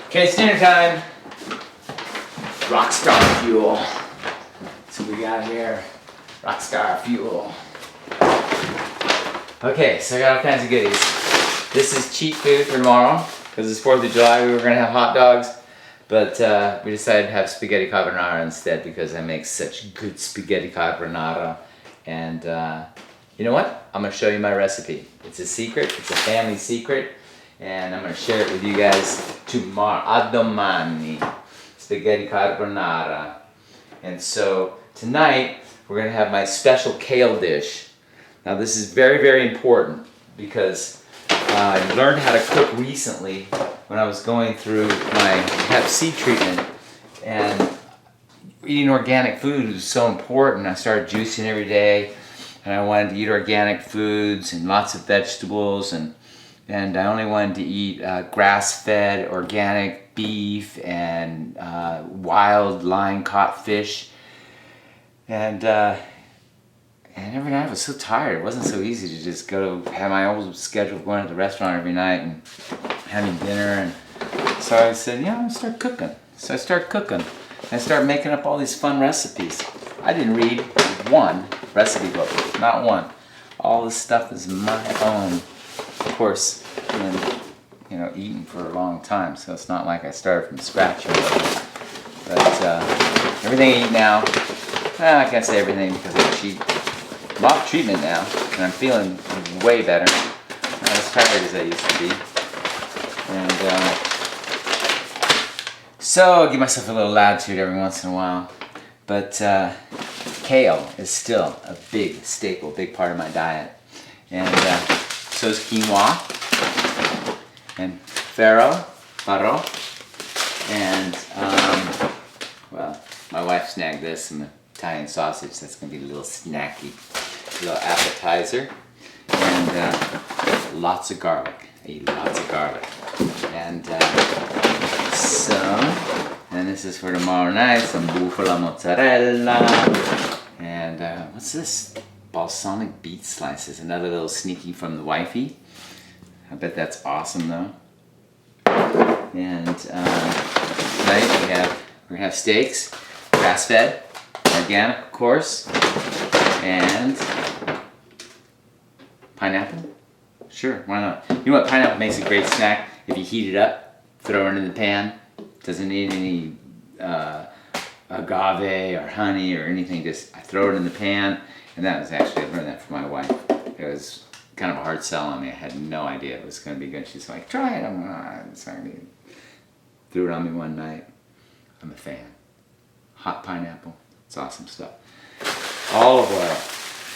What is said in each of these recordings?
Okay, it's dinner time. Rockstar fuel. That's what we got here. Rockstar fuel. Okay, so I got all kinds of goodies. This is cheap food for tomorrow because it's 4th of July. We were gonna have hot dogs, but we decided to have spaghetti carbonara instead because I make such good spaghetti carbonara. And you know what? I'm gonna show you my recipe. It's a secret. It's a family secret. And I'm going to share it with you guys tomorrow, a domani, spaghetti carbonara. And so tonight we're going to have my special kale dish. Now this is very, very important because I learned how to cook recently when I was going through my Hep C treatment, and eating organic food is so important. I started juicing every day, and I wanted to eat organic foods and lots of vegetables, and I only wanted to eat grass-fed organic beef and wild line-caught fish. And every night I was so tired. It wasn't so easy to just go to have my old schedule of going to the restaurant every night and having dinner. And so I said, yeah, I'm gonna start cooking. So I started cooking. I started making up all these fun recipes. I didn't read one recipe book, not one. All this stuff is my own. Of course, been, eating for a long time, so it's not like I started from scratch or whatever. But everything I eat now, I can't say everything because I cheat. A lot of treatment now, and I'm feeling way better. Not as tired as I used to be. And so I give myself a little latitude every once in a while. But kale is still a big staple, big part of my diet. And so is quinoa and farro, and well, my wife snagged this, some Italian sausage. That's gonna be a little snacky, a little appetizer, and lots of garlic. I eat lots of garlic, and and this is for tomorrow night. Some bufala mozzarella, and what's this? Balsamic beet slices, another little sneaky from the wifey. I bet that's awesome though. And tonight we're gonna have steaks, grass-fed, organic of course, and pineapple. Sure, why not? You know what? Pineapple makes a great snack if you heat it up, throw it in the pan. Doesn't need any agave or honey or anything. Just I throw it in the pan. And that was actually, I learned that from my wife. It was kind of a hard sell on me. I had no idea it was going to be good. She's like, try it. I'm like, it's not going to be. Threw it on me one night. I'm a fan. Hot pineapple. It's awesome stuff. Olive oil.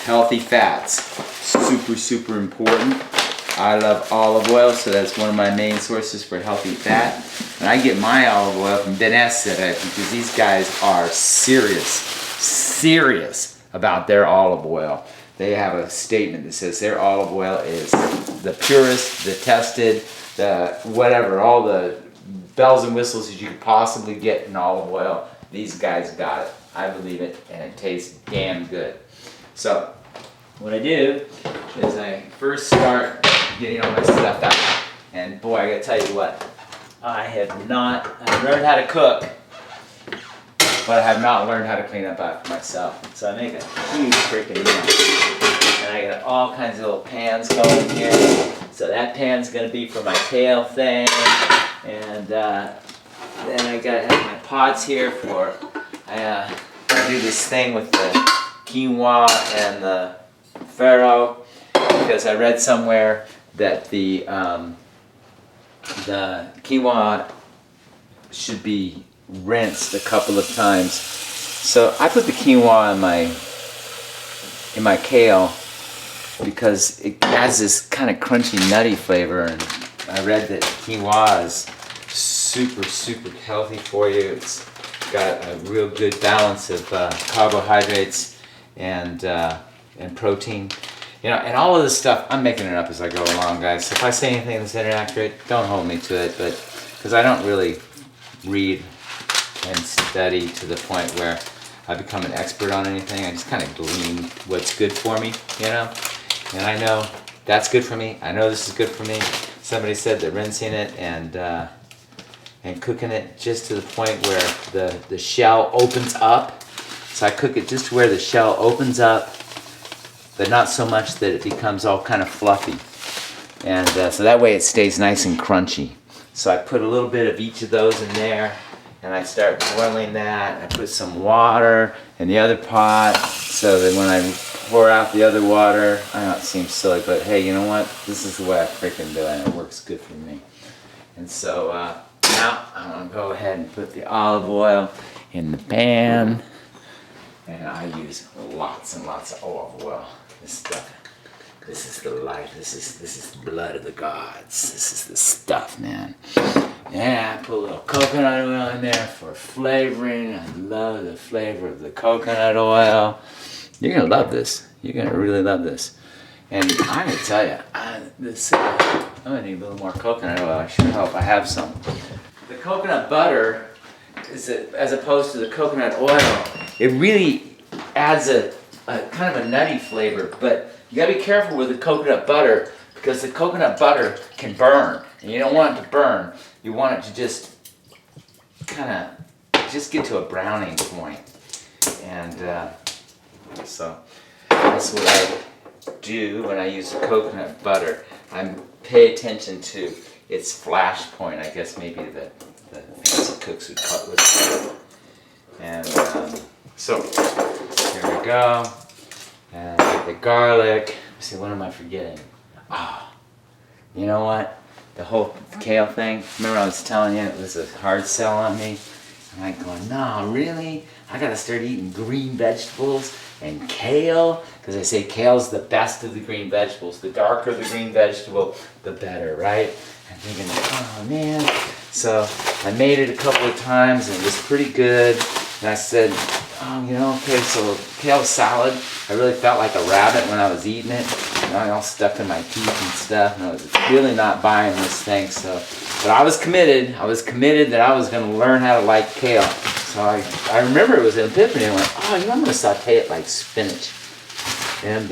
Healthy fats. Super, super important. I love olive oil, so that's one of my main sources for healthy fat. And I get my olive oil from Benessere because these guys are serious about their olive oil. They have a statement that says their olive oil is the purest, the tested, the whatever, all the bells and whistles that you could possibly get in olive oil. These guys got it. I believe it, and it tastes damn good. So what I do is I first start getting all my stuff out. And boy, I gotta tell you what, I've learned how to cook, but I have not learned how to clean up after myself. So I make a huge freaking mess. And I got all kinds of little pans going here. So that pan's gonna be for my kale thing. And then I gotta have my pots here for, I do this thing with the quinoa and the farro, because I read somewhere that the quinoa should be rinsed a couple of times. So I put the quinoa in my kale because it adds this kind of crunchy, nutty flavor, and I read that quinoa is super, super healthy for you. It's got a real good balance of carbohydrates and protein. And all of this stuff, I'm making it up as I go along, guys. So if I say anything that's inaccurate, don't hold me to it, but because I don't really read and study to the point where I become an expert on anything. I just kind of glean what's good for me, And I know that's good for me. I know this is good for me. somebody said that rinsing it and cooking it just to the point where the shell opens up. So I cook it just to where the shell opens up, but not so much that it becomes all kind of fluffy. And so that way it stays nice and crunchy. So I put a little bit of each of those in there, and I start boiling that. I put some water in the other pot so that when I pour out the other water, I know it seems silly, but hey, you know what? This is the way I freaking do it, and it works good for me. And so now I'm gonna go ahead and put the olive oil in the pan, and I use lots and lots of olive oil. This stuff, this is the life. This is the blood of the gods. This is the stuff, man. Yeah, I put a little coconut oil in there for flavoring. I love the flavor of the coconut oil. You're gonna love this. You're gonna really love this. And I'm gonna tell you, I'm gonna need a little more coconut oil. I sure hope I have some. The coconut butter, as opposed to the coconut oil, it really adds a kind of a nutty flavor. But you gotta be careful with the coconut butter because the coconut butter can burn, and you don't want it to burn. You want it to just kind of just get to a browning point, and so that's what I do when I use coconut butter. I pay attention to its flash point. I guess maybe the fancy cooks would call it. And so here we go. And the garlic. Let's see, what am I forgetting? Ah, you know what? The whole kale thing. Remember I was telling you it was a hard sell on me? And I'm going, no, really? I gotta start eating green vegetables and kale? Because I say kale's the best of the green vegetables. The darker the green vegetable, the better, right? I'm thinking, oh man. So I made it a couple of times and it was pretty good. And I said, oh, you know, okay, so kale salad. I really felt like a rabbit when I was eating it. You know, all stuck in my teeth and stuff. And I was really not buying this thing. So, but I was committed. I was committed that I was going to learn how to like kale. So I remember it was an epiphany. I went, oh, you know, I'm going to saute it like spinach. And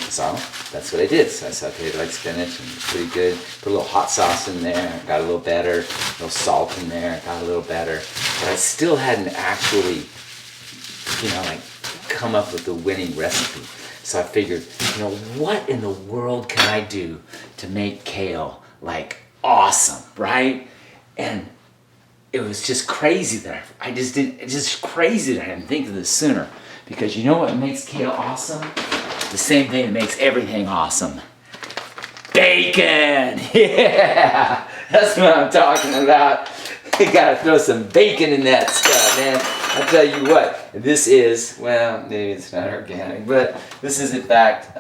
so that's what I did. So I sauteed it like spinach, and it was pretty good. Put a little hot sauce in there, got a little better. A little salt in there, got a little better. But I still hadn't actually, you know, like come up with the winning recipe. So I figured, you know, what in the world can I do to make kale like awesome, right? And it was just crazy that I didn't think of this sooner. Because you know what makes kale awesome? The same thing that makes everything awesome. Bacon! Yeah! That's what I'm talking about. You gotta throw some bacon in that stuff, man. I'll tell you what, this is, well, maybe it's not organic, but this is in fact,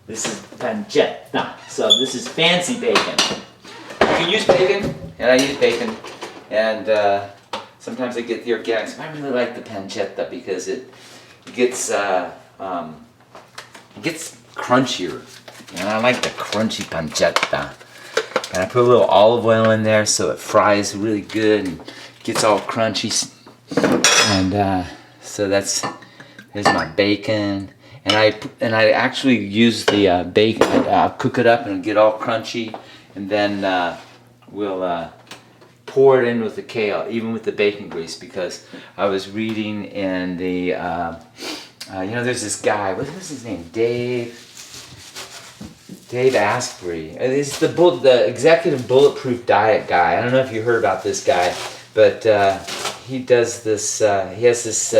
this is pancetta. So this is fancy bacon. You can use bacon, and I use bacon, and sometimes I get the organics. I really like the pancetta because it gets crunchier. You know, I like the crunchy pancetta. And I put a little olive oil in there so it fries really good and gets all crunchy. And so there's my bacon. And I actually use the bacon. I'll cook it up and get all crunchy, and then we'll pour it in with the kale, even with the bacon grease, because I was reading in the you know, there's this guy. What was his name? Dave Asprey. It's the executive bulletproof diet guy. I don't know if you heard about this guy, but he does this. He has this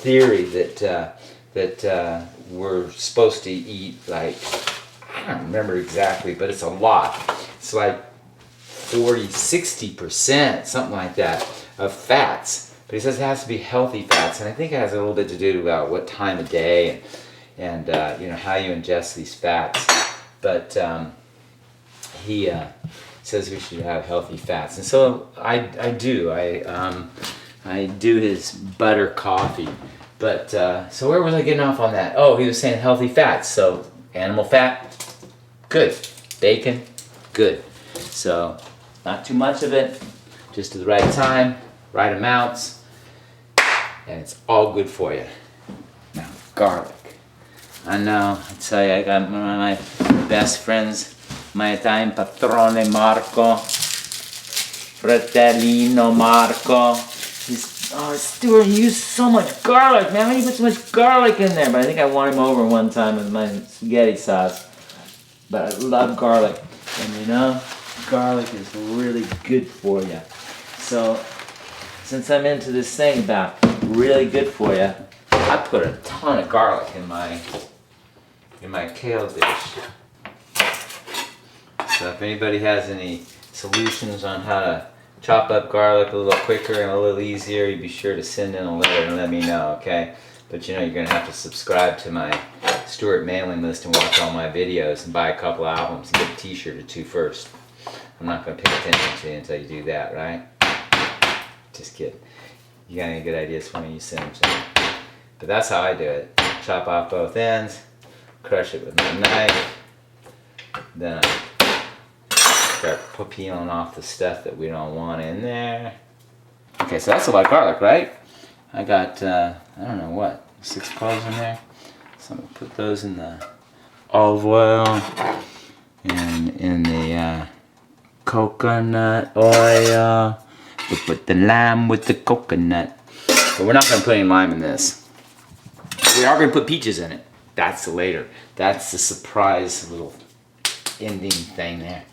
theory that we're supposed to eat, like, I don't remember exactly, but it's a lot. It's like 40-60%, something like that, of fats. But he says it has to be healthy fats, and I think it has a little bit to do about what time of day and you know, how you ingest these fats. But he says we should have healthy fats, and so I do. I do his butter coffee. But so where was I getting off on that? Oh, he was saying healthy fats. So animal fat, good. Bacon, good. So not too much of it, just at the right time, right amounts, and it's all good for you. Now, garlic. I know, I tell you, I got one of my best friends my Italian patrone Marco, fratellino Marco. Oh, Stuart, you use so much garlic, man. Why do you put so much garlic in there? But I think I won him over one time with my spaghetti sauce. But I love garlic. And you know, garlic is really good for you. So, since I'm into this thing about really good for you, I put a ton of garlic in my kale dish. So if anybody has any solutions on how to chop up garlic a little quicker and a little easier, you'd be sure to send in a letter and let me know, okay? But you know, you're going to have to subscribe to my Stuart mailing list and watch all my videos and buy a couple albums and get a t-shirt or two first. I'm not going to pay attention to you until you do that, right? Just kidding. You got any good ideas for me, you send them to me. But that's how I do it. Chop off both ends, crush it with my knife, then I start peeling off the stuff that we don't want in there. Okay, so that's a lot of garlic, right? I got, I don't know what, 6 cloves in there. So I'm going to put those in the olive oil and in the coconut oil. We put the lime with the coconut. But we're not going to put any lime in this. We are going to put peaches in it. That's later. That's the surprise little ending thing there.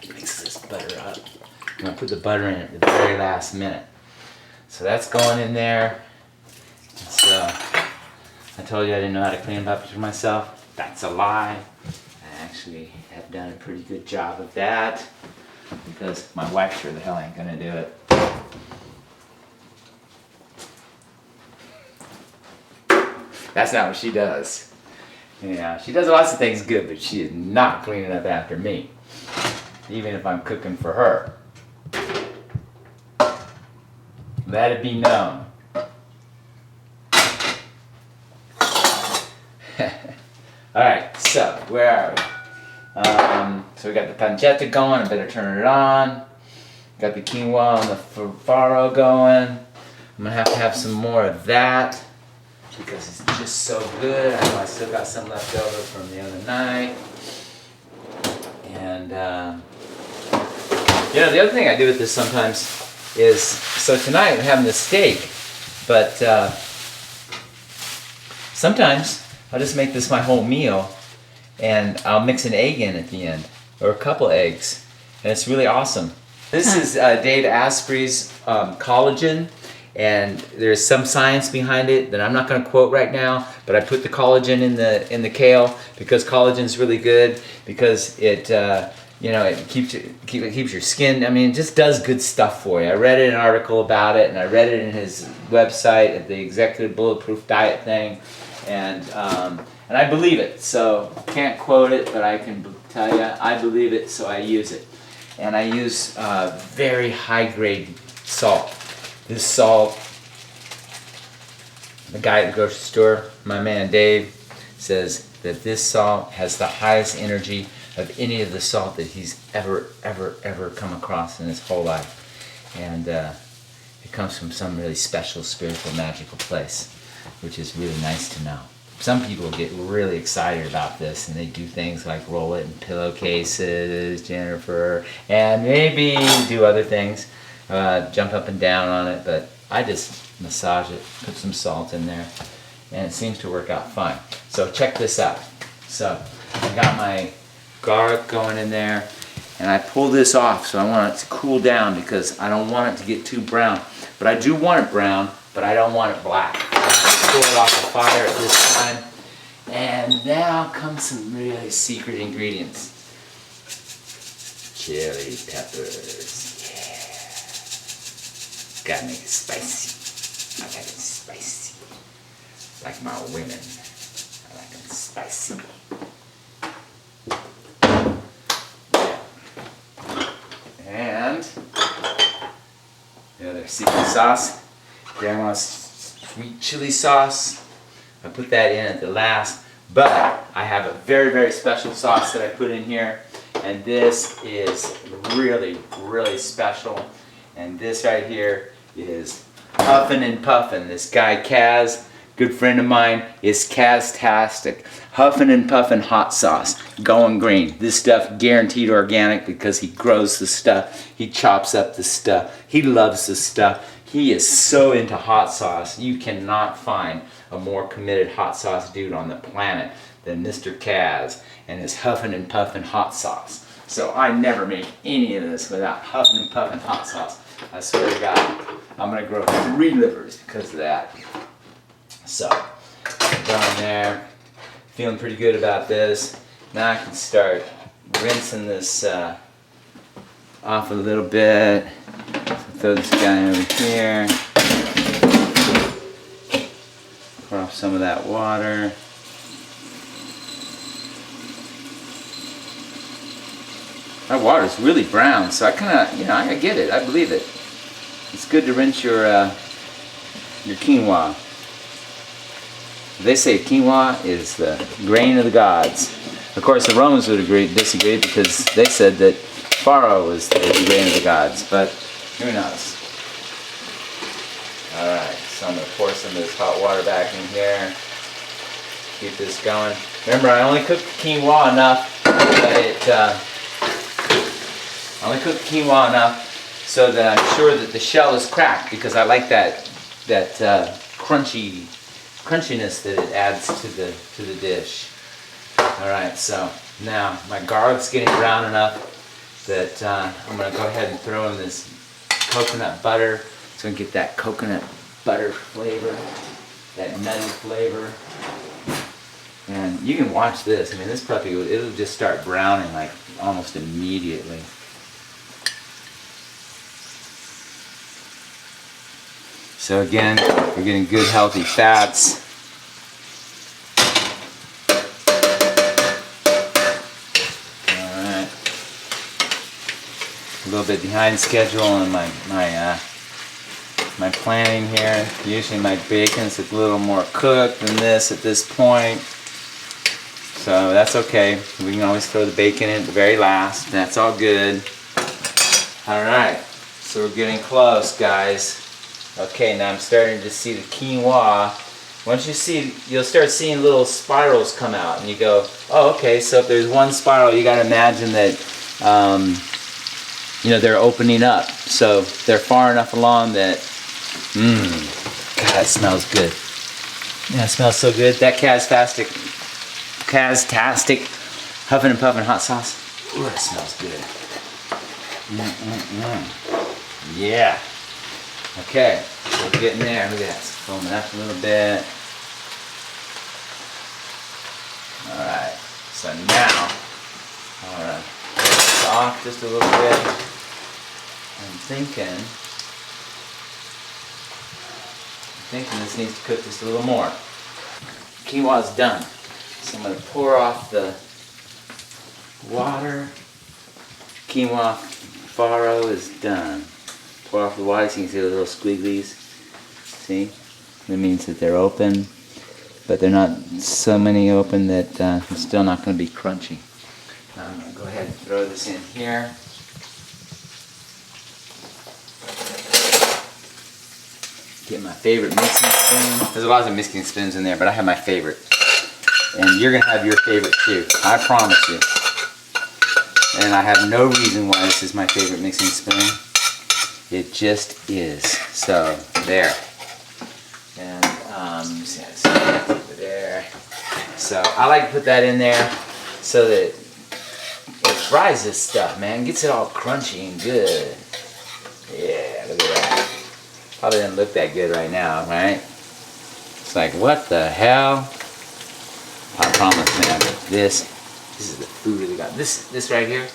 Mix this butter up. I'm going to put the butter in at the very last minute. So that's going in there. So I told you I didn't know how to clean up after myself. That's a lie. I actually have done a pretty good job of that because my wife sure the hell ain't going to do it. That's not what she does. Yeah, she does lots of things good, but she is not cleaning up after me. Even if I'm cooking for her. Let it be known. Alright, so where are we? So we got the pancetta going, I better turn it on. Got the quinoa and the farro going. I'm gonna have some more of that because it's just so good. I know I still got some left over from the other night. And you know, the other thing I do with this sometimes is, so tonight we're having the steak, but sometimes I'll just make this my whole meal and I'll mix an egg in at the end, or a couple eggs, and it's really awesome. This is Dave Asprey's collagen, and there's some science behind it that I'm not going to quote right now, but I put the collagen in the kale because collagen is really good, because it you know, it keeps your skin. I mean, it just does good stuff for you. I read an article about it, and I read it in his website at the Executive Bulletproof Diet thing, and I believe it. So can't quote it, but I can tell you I believe it, so I use it. And I use very high grade salt. This salt, the guy at the grocery store, my man Dave, says that this salt has the highest energy of any of the salt that he's ever come across in his whole life. And it comes from some really special, spiritual, magical place, which is really nice to know. Some people get really excited about this, and they do things like roll it in pillowcases, Jennifer, and maybe do other things, jump up and down on it, but I just massage it, put some salt in there, and it seems to work out fine. So check this out. So I got my garlic going in there, and I pull this off, so I want it to cool down because I don't want it to get too brown. But I do want it brown, but I don't want it black. So I pull it off the fire at this time, and now comes some really secret ingredients. Chili peppers, yeah. Gotta make it spicy. I like it spicy. Like my women. I like it spicy. And the other secret sauce, Grandma's sweet chili sauce. I put that in at the last, but I have a very special sauce that I put in here, and this is really special. And this right here is Puffin' and Puffin'. This guy Kaz good friend of mine, is Kaztastic. Huffin' and Puffin' hot sauce, going green. This stuff guaranteed organic because he grows the stuff. He chops up the stuff. He loves the stuff. He is so into hot sauce. You cannot find a more committed hot sauce dude on the planet than Mr. Kaz and his Huffin' and Puffin' hot sauce. So I never make any of this without Huffin' and Puffin' hot sauce. I swear to God, I'm gonna grow 3 livers because of that. So, done there. Feeling pretty good about this. Now I can start rinsing this off a little bit. Throw this guy over here. Pour off some of that water. That water's really brown, so I kind of, you know, I get it. I believe it. It's good to rinse your quinoa. They say quinoa is the grain of the gods. Of course, the Romans would disagree because they said that farro was the grain of the gods, but who knows? Alright, so I'm going to pour some of this hot water back in here. Keep this going. Remember, I only cooked quinoa enough that I only cooked quinoa enough so that I'm sure that the shell is cracked, because I like that crunchiness that it adds to the dish. All right, so now my garlic's getting brown enough that I'm going to go ahead and throw in this coconut butter. It's going to get that coconut butter flavor, that nutty flavor. And you can watch this. I mean, this puppy, it'll just start browning like almost immediately. So again, we're getting good healthy fats. Alright. A little bit behind schedule on my planning here. Usually my bacon's a little more cooked than this at this point. So that's okay. We can always throw the bacon in at the very last. That's all good. Alright. So we're getting close, guys. Okay, now I'm starting to see the quinoa. Once you see, you'll start seeing little spirals come out, and you go, oh, okay, so if there's one spiral, you got to imagine that, you know, they're opening up. So they're far enough along that, God, it smells good. Yeah, it smells so good. That Kaztastic Huffin' and Puffin' hot sauce. Ooh, that smells good. Yeah. Okay, so we're getting there. Look at that, it's foaming up a little bit. Alright, so now I'm going to take this off just a little bit. I'm thinking this needs to cook just a little more. Quinoa's done. So I'm going to pour off the water. Quinoa farro is done. Pour off the water so you can see the little squigglies. See? That means that they're open, but they're not so many open that it's still not going to be crunchy. I'm going to go ahead and throw this in here. Get my favorite mixing spoon. There's a lot of mixing spoons in there, but I have my favorite. And you're going to have your favorite too. I promise you. And I have no reason why this is my favorite mixing spoon. It just is. So, there. And, see, that's over there. So, I like to put that in there so that it fries this stuff, man. Gets it all crunchy and good. Yeah, look at that. Probably doesn't look that good right now, right? It's like, what the hell? I promise, man, this is the food of the god. This right here,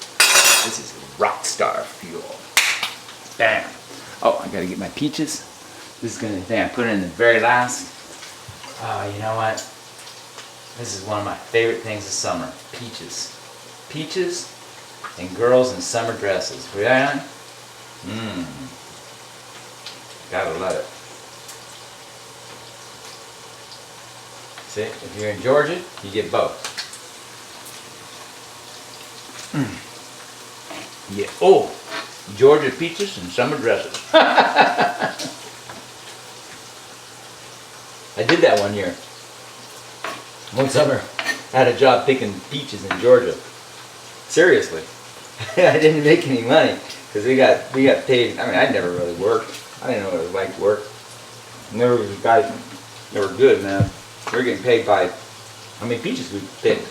this is rock star fuel. Bam. Oh, I gotta get my peaches. This is gonna, I put it in the very last. Oh, you know what? This is one of my favorite things of summer. Peaches. Peaches and girls in summer dresses. Right? Gotta love it. See, if you're in Georgia, you get both. Yeah. Oh, Georgia peaches and summer dresses. I did that one year. One summer, I had a job picking peaches in Georgia. Seriously. I didn't make any money because we got paid. I mean, I never really worked. I didn't know what it was like to work. And there was guys that were good, man. We were getting paid by how many peaches we picked.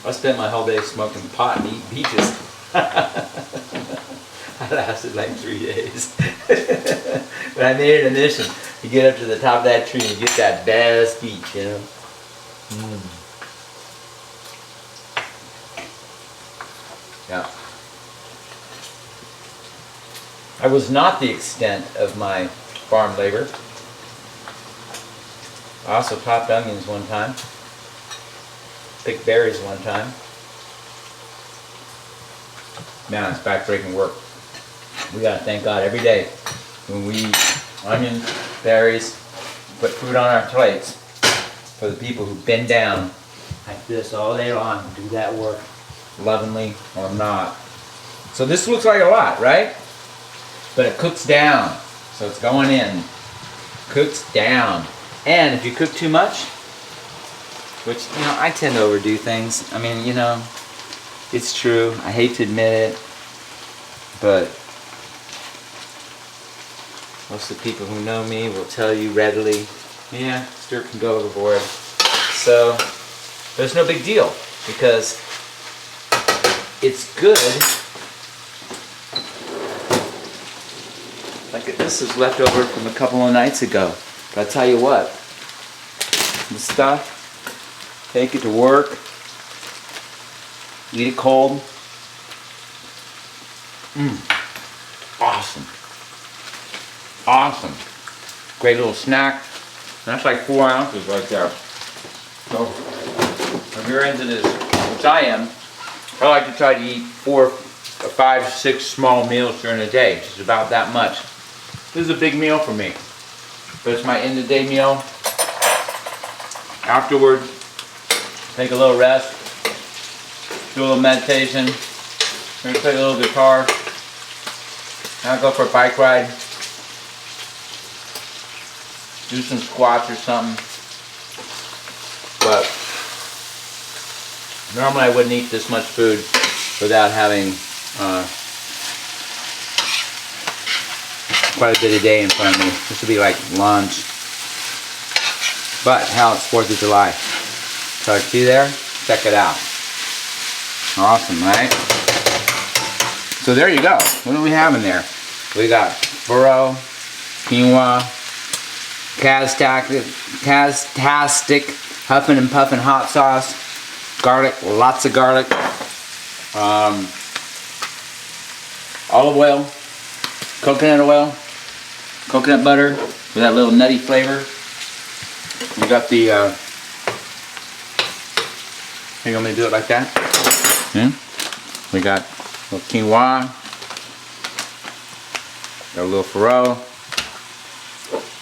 I spent my whole day smoking pot and eating peaches. I lasted like 3 days. But I made it a mission to get up to the top of that tree and get that best peach, you know. Yeah. I was not the extent of my farm labor. I also chopped onions one time. Picked berries one time. Man, it's backbreaking work. We gotta thank God every day when we eat onions, berries, put food on our plates for the people who bend down like this all day long and do that work, lovingly or not. So this looks like a lot, right? But it cooks down. So it's going in. Cooks down. And if you cook too much, which, you know, I tend to overdo things. I mean, you know, it's true. I hate to admit it, but most of the people who know me will tell you readily, yeah, Stuart can go overboard. So there's no big deal because it's good. Like this is left over from a couple of nights ago. But I'll tell you what, the stuff, take it to work, eat it cold. Awesome. Awesome. Great little snack. That's like 4 ounces right there. So if you're into this, which I am, I like to try to eat 4, 5, 6 small meals during the day. It's about that much. This is a big meal for me. But it's my end of the day meal. Afterward, take a little rest, do a little meditation, maybe play a little guitar, and I'll go for a bike ride, do some squats or something. But normally I wouldn't eat this much food without having quite a bit of day in front of me. This would be like lunch. But hell, it's 4th of July. So see there? Check it out. Awesome, right? So there you go. What do we have in there? We got furrow, quinoa, Tastic, huffing and puffing hot sauce, garlic, lots of garlic, olive oil, coconut butter with that little nutty flavor. We got the, you want me to do it like that? We got a little quinoa, got a little furrow,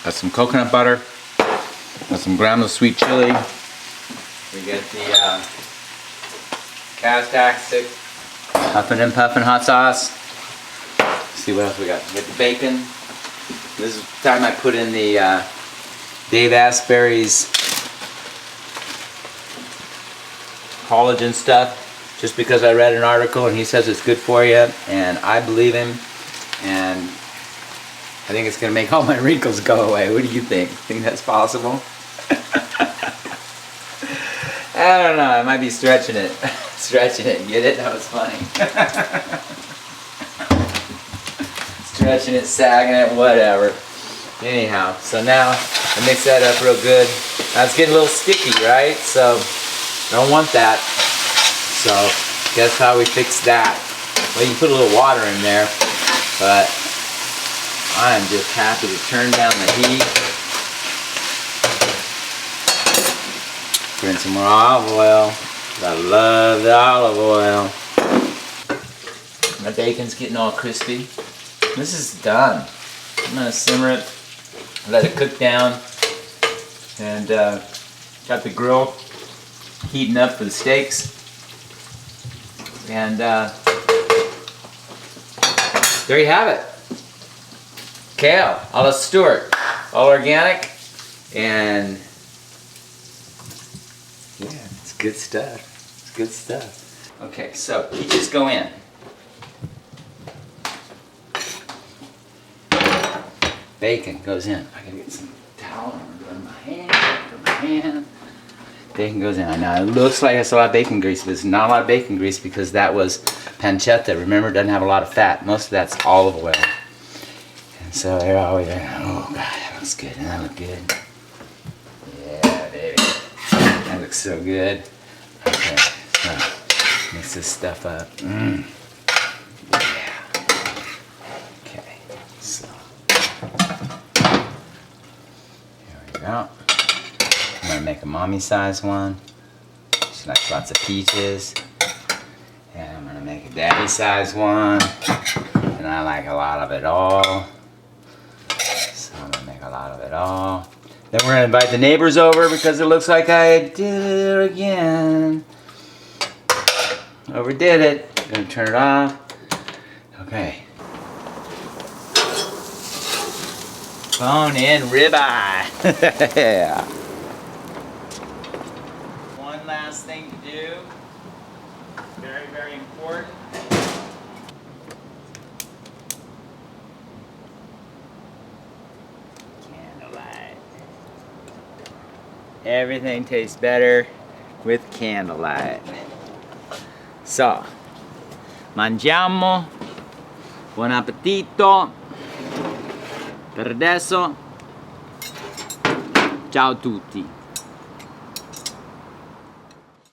got some coconut butter, got some ground sweet chili. We get the Tastic, huffing and puffing hot sauce. Let's see what else we got. We got the bacon. This is the time I put in the Dave Asbury's collagen stuff, just because I read an article and he says it's good for you, and I believe him, and I think it's going to make all my wrinkles go away. What do you think? Think that's possible? I don't know, I might be stretching it. Stretching it, get it? That was funny. Stretching it, sagging it, whatever. Anyhow, so now I mix that up real good. Now it's getting a little sticky, right? So don't want that. So guess how we fix that? Well, you can put a little water in there, but I'm just happy to turn down the heat. Put in some more olive oil. I love the olive oil. My bacon's getting all crispy. This is done. I'm gonna simmer it, let it cook down, and got the grill heating up for the steaks. And there you have it. Kale, a la Stuart, all organic, And yeah, it's good stuff. It's good stuff. Okay, so peaches go in. Bacon goes in. I gotta get some towel on my hand. Bacon goes in. Now it looks like it's a lot of bacon grease, but it's not a lot of bacon grease because that was pancetta. Remember, it doesn't have a lot of fat. Most of that's olive oil. And so there, oh god, that looks good. Doesn't that look good? Yeah, baby. That looks so good. Okay, so mix this stuff up. Yeah. Okay, so here we go. I'm gonna make a mommy size one. She likes lots of peaches. And I'm gonna make a daddy size one. And I like a lot of it all. So I'm gonna make a lot of it all. Then we're gonna invite the neighbors over because it looks like I did it again. Overdid it. Gonna turn it off. Okay. Bone in ribeye. Yeah. One last thing to do. Very, very important. Candlelight. Everything tastes better with candlelight. So, mangiamo. Buon appetito. Per adesso, ciao a tutti.